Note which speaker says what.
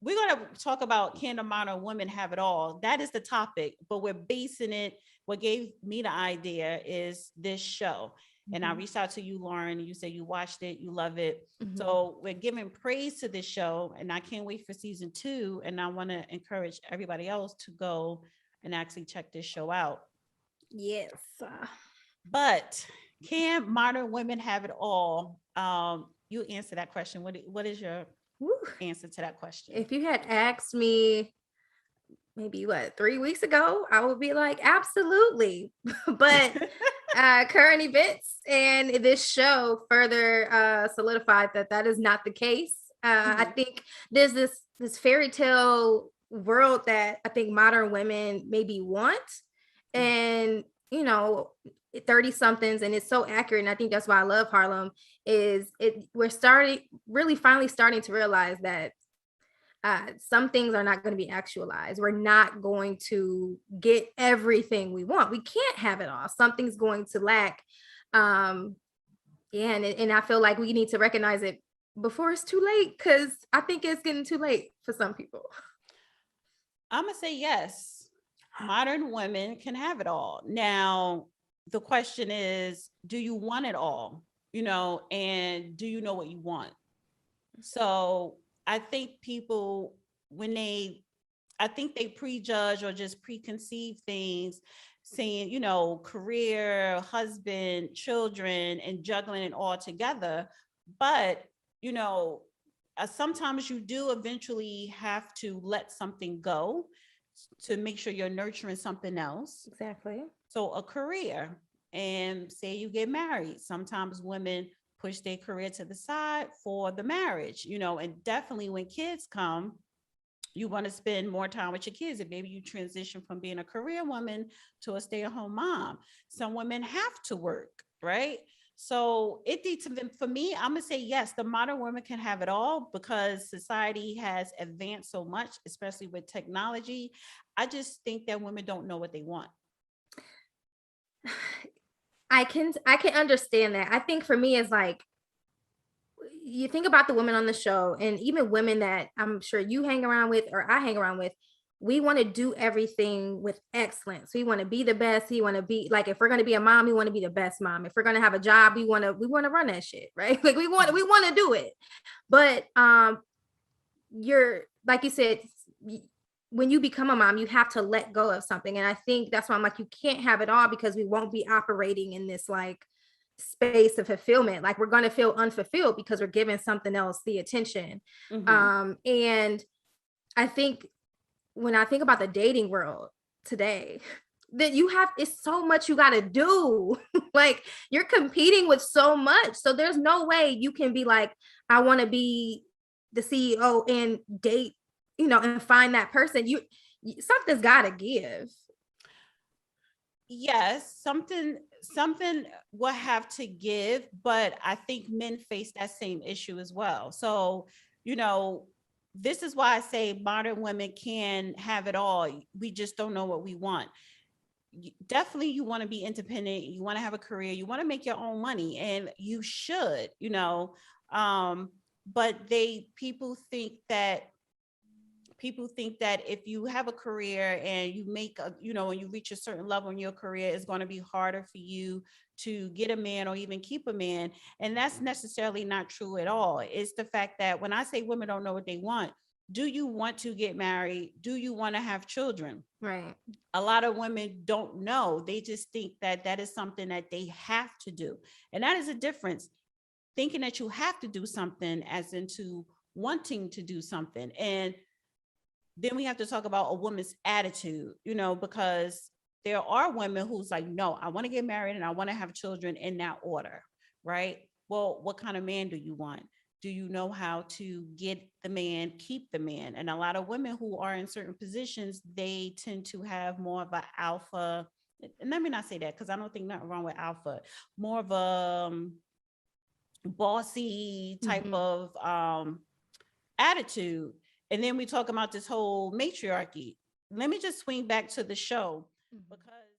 Speaker 1: we're going to talk about, can the modern women have it all? That is the topic, but we're basing it. What gave me the idea is this show. And I reached out to you, Lauren, and you said you watched it, you love it. So we're giving praise to this show, and I can't wait for season 2. And I want to encourage everybody else to go and actually check this show out.
Speaker 2: Yes.
Speaker 1: But can modern women have it all? You answer that question. What is your
Speaker 2: Woo.
Speaker 1: answer to that question?
Speaker 2: If you had asked me maybe 3 weeks ago, I would be like, absolutely. But current events and this show further solidified that that is not the case. I think there's this fairy tale world that I think modern women maybe want, and 30 somethings, and it's so accurate. And I think that's why I love Harlem. We're finally starting to realize that some things are not going to be actualized. We're not going to get everything we want. We can't have it all. Something's going to lack. And I feel like we need to recognize it before it's too late, because I think it's getting too late for some people.
Speaker 1: I'm gonna say yes. Modern women can have it all. Now, the question is, do you want it all? And do you know what you want? So I think people, I think they prejudge or just preconceive things, saying, career, husband, children, and juggling it all together. But, sometimes you do eventually have to let something go to make sure you're nurturing something else.
Speaker 2: Exactly.
Speaker 1: So a career, and say you get married. Sometimes women push their career to the side for the marriage, and definitely when kids come, you want to spend more time with your kids. And maybe you transition from being a career woman to a stay-at-home mom. Some women have to work, right? So it needs to, for me, I'm gonna say yes, the modern woman can have it all because society has advanced so much, especially with technology. I just think that women don't know what they want.
Speaker 2: I can understand that. I think for me, it's like, you think about the women on the show, and even women that I'm sure you hang around with or I hang around with, we want to do everything with excellence. We want to be the best. We want to be like, if we're going to be a mom, we want to be the best mom. If we're going to have a job, we want to run that shit, right? Like we want to do it. But you're, like you said, when you become a mom, you have to let go of something. And I think that's why I'm like, you can't have it all, because we won't be operating in this like space of fulfillment. Like we're going to feel unfulfilled because we're giving something else the attention. And I think when I think about the dating world today, that it's so much you got to do. Like you're competing with so much. So there's no way you can be like, I want to be the CEO and date, and find that person. Something's got to give.
Speaker 1: Yes, something will have to give, but I think men face that same issue as well. So, this is why I say modern women can have it all. We just don't know what we want. Definitely, you want to be independent. You want to have a career. You want to make your own money, and you should, but people think that if you have a career and you make when you reach a certain level in your career, it's going to be harder for you to get a man or even keep a man. And that's necessarily not true at all. It's the fact that when I say women don't know what they want, do you want to get married? Do you want to have children?
Speaker 2: Right.
Speaker 1: A lot of women don't know. They just think that that is something that they have to do. And that is a difference. Thinking that you have to do something as into wanting to do something. And then we have to talk about a woman's attitude, because there are women who's like, no, I want to get married and I want to have children in that order, right? Well, what kind of man do you want? Do you know how to get the man, keep the man? And a lot of women who are in certain positions, they tend to have more of an alpha. And let me not say that, because I don't think nothing wrong with alpha. More of a bossy type of attitude. And then we talk about this whole matriarchy. Let me just swing back to the show, because